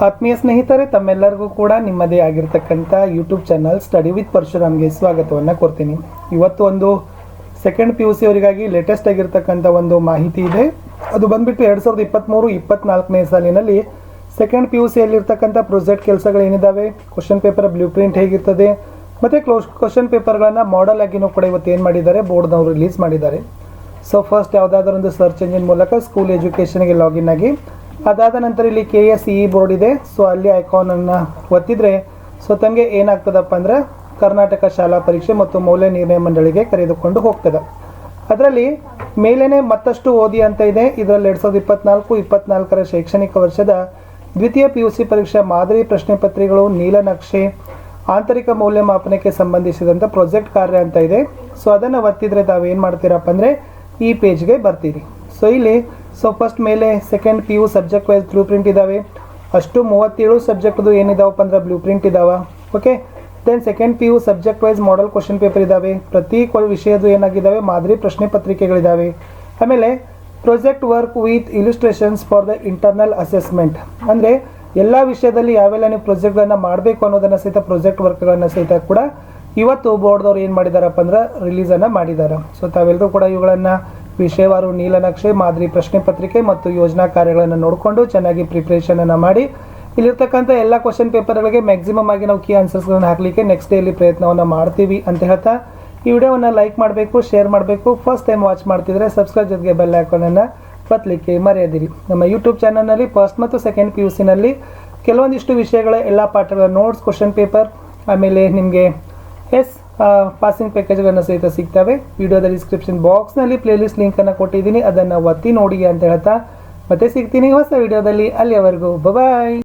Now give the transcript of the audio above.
ಆತ್ಮೀಯ ಸ್ನೇಹಿತರೆ, ತಮ್ಮೆಲ್ಲರಿಗೂ ಕೂಡ ನಿಮ್ಮದೇ ಆಗಿರ್ತಕ್ಕಂಥ ಯೂಟ್ಯೂಬ್ ಚಾನಲ್ ಸ್ಟಡಿ ವಿತ್ ಪರಶುರಾಮ್ಗೆ ಸ್ವಾಗತವನ್ನು ಕೋರ್ತೀನಿ. ಇವತ್ತು ಒಂದು ಸೆಕೆಂಡ್ PUC ಅವರಿಗಾಗಿ ಲೇಟೆಸ್ಟ್ ಆಗಿರ್ತಕ್ಕಂಥ ಒಂದು ಮಾಹಿತಿ ಇದೆ. ಅದು ಬಂದ್ಬಿಟ್ಟು 2023-24ನೇ ಸಾಲಿನಲ್ಲಿ ಸೆಕೆಂಡ್ PUCಯಲ್ಲಿರ್ತಕ್ಕಂಥ ಪ್ರೊಜೆಕ್ಟ್ ಕೆಲಸಗಳೇನಿದ್ದಾವೆ, ಕ್ವಶನ್ ಪೇಪರ್ ಬ್ಲೂ ಪ್ರಿಂಟ್ ಹೇಗಿರ್ತದೆ ಮತ್ತು ಕ್ವಶನ್ ಪೇಪರ್ಗಳನ್ನು ಮಾಡೆಲ್ ಆಗಿನೂ ಕೂಡ ಇವತ್ತು ಏನು ಮಾಡಿದ್ದಾರೆ, ಬೋರ್ಡ್ನವರು ರಿಲೀಸ್ ಮಾಡಿದ್ದಾರೆ. ಸೊ ಫಸ್ಟ್ ಯಾವುದಾದ್ರೂ ಒಂದು ಸರ್ಚ್ ಇಂಜಿನ್ ಮೂಲಕ ಸ್ಕೂಲ್ ಎಜುಕೇಷನ್ಗೆ ಲಾಗಿನ್ ಆಗಿ, ಅದಾದ ನಂತರ ಇಲ್ಲಿ KSEE ಬೋರ್ಡ್ ಇದೆ. ಸೊ ಅಲ್ಲಿ ಐಕಾನನ್ನು ಒತ್ತಿದರೆ ಸೊ ತಮಗೆ ಏನಾಗ್ತದಪ್ಪ ಅಂದರೆ ಕರ್ನಾಟಕ ಶಾಲಾ ಪರೀಕ್ಷೆ ಮತ್ತು ಮೌಲ್ಯ ನಿರ್ಣಯ ಮಂಡಳಿಗೆ ಕರೆದುಕೊಂಡು ಹೋಗ್ತದೆ. ಅದರಲ್ಲಿ ಮೇಲೇ ಮತ್ತಷ್ಟು ಓದಿ ಅಂತ ಇದೆ. ಇದರಲ್ಲಿ 2024-24ರ ಶೈಕ್ಷಣಿಕ ವರ್ಷದ ದ್ವಿತೀಯ PUC ಪರೀಕ್ಷಾ ಮಾದರಿ ಪ್ರಶ್ನೆ ಪತ್ರಿಕೆಗಳು, ನೀಲನಕ್ಷೆ, ಆಂತರಿಕ ಮೌಲ್ಯಮಾಪನಕ್ಕೆ ಸಂಬಂಧಿಸಿದಂಥ ಪ್ರಾಜೆಕ್ಟ್ ಕಾರ್ಯ ಅಂತ ಇದೆ. ಸೊ ಅದನ್ನು ಒತ್ತಿದರೆ ತಾವೇನು ಮಾಡ್ತೀರಪ್ಪ ಅಂದರೆ ಈ ಪೇಜ್ಗೆ ಬರ್ತೀರಿ. ಸೊ ಇಲ್ಲಿ ಫಸ್ಟ್ ಮೇಲೆ second PU subject wise blue print ಇದ್ದಾವೆ. ಅಷ್ಟು 37 ಸಬ್ಜೆಕ್ಟ್ದು ಏನಿದಾವಪ್ಪ ಅಂದ್ರೆ ಬ್ಲೂ ಪ್ರಿಂಟ್ ಇದ್ದಾವೆ. Okay, then second PU subject wise model question paper ಇದ್ದಾವೆ. ಪ್ರತಿ ವಿಷಯದ್ದು ಏನಾಗಿದ್ದಾವೆ, ಮಾದರಿ ಪ್ರಶ್ನೆ ಪತ್ರಿಕೆಗಳಿದ್ದಾವೆ. ಆಮೇಲೆ project work with illustrations for the internal assessment, ಅಂದರೆ ಎಲ್ಲ ವಿಷಯದಲ್ಲಿ ಯಾವೆಲ್ಲ ನೀವು ಪ್ರಾಜೆಕ್ಟ್ಗಳನ್ನು ಮಾಡಬೇಕು ಅನ್ನೋದನ್ನು ಸಹಿತ ಪ್ರಾಜೆಕ್ಟ್ ವರ್ಕ್ಗಳನ್ನು ಸಹಿತ ಕೂಡ ಇವತ್ತು ಬೋರ್ಡ್ದವ್ರು ಏನು ಮಾಡಿದಾರಪ್ಪ ಅಂದ್ರೆ ರಿಲೀಸನ್ನು ಮಾಡಿದ್ದಾರೆ. ಸೊ ತಾವೆಲ್ಲರೂ ಕೂಡ ಇವುಗಳನ್ನು ವಿಷಯವಾರು ನೀಲನಕ್ಷೆ, ಮಾದರಿ ಪ್ರಶ್ನೆ ಪತ್ರಿಕೆ ಮತ್ತು ಯೋಜನಾ ಕಾರ್ಯಗಳನ್ನು ನೋಡಿಕೊಂಡು ಚೆನ್ನಾಗಿ ಪ್ರಿಪ್ರೇಷನನ್ನು ಮಾಡಿ ಇಲ್ಲಿರ್ತಕ್ಕಂಥ ಎಲ್ಲ ಕ್ವಶನ್ ಪೇಪರ್ಗಳಿಗೆ ಮ್ಯಾಕ್ಸಿಮಮ್ ಆಗಿ ನಾವು ಕೀ ಆನ್ಸರ್ಸ್ಗಳನ್ನು ಹಾಕಲಿಕ್ಕೆ ನೆಕ್ಸ್ಟ್ ಡೇಲಿ ಪ್ರಯತ್ನವನ್ನು ಮಾಡ್ತೀವಿ ಅಂತ ಹೇಳ್ತಾ ಈ ವಿಡಿಯೋವನ್ನು ಲೈಕ್ ಮಾಡಬೇಕು, ಶೇರ್ ಮಾಡಬೇಕು. ಫಸ್ಟ್ ಟೈಮ್ ವಾಚ್ ಮಾಡ್ತಿದ್ರೆ ಸಬ್ಸ್ಕ್ರೈಬ್ ಜೊತೆಗೆ ಬೆಲ್ ಐಕಾನನ್ನು ಒತ್ತಲಿಕ್ಕೆ ಮರೆಯದಿರಿ. ನಮ್ಮ ಯೂಟ್ಯೂಬ್ ಚಾನಲ್ನಲ್ಲಿ ಫಸ್ಟ್ ಮತ್ತು ಸೆಕೆಂಡ್ PUCನಲ್ಲಿ ಕೆಲವೊಂದಿಷ್ಟು ವಿಷಯಗಳ ಎಲ್ಲ ಪಾಠಗಳ ನೋಟ್ಸ್, ಕ್ವಶನ್ ಪೇಪರ್, ಆಮೇಲೆ ನಿಮಗೆ ಪಾಸಿಂಗ್ ಪ್ಯಾಕೇಜ್ಗಳನ್ನು ಸಹಿತ ಸಿಗ್ತವೆ. ವಿಡಿಯೋದ ಡಿಸ್ಕ್ರಿಪ್ಷನ್ ಬಾಕ್ಸ್ನಲ್ಲಿ ಪ್ಲೇಲಿಸ್ಟ್ ಲಿಂಕನ್ನು ಕೊಟ್ಟಿದ್ದೀನಿ, ಅದನ್ನು ಒತ್ತಿ ನೋಡಿ ಅಂತ ಹೇಳ್ತಾ ಮತ್ತೆ ಸಿಗ್ತೀನಿ ಹೊಸ ವಿಡಿಯೋದಲ್ಲಿ. ಅಲ್ಲಿಯವರೆಗೂ ಬಾಯ್.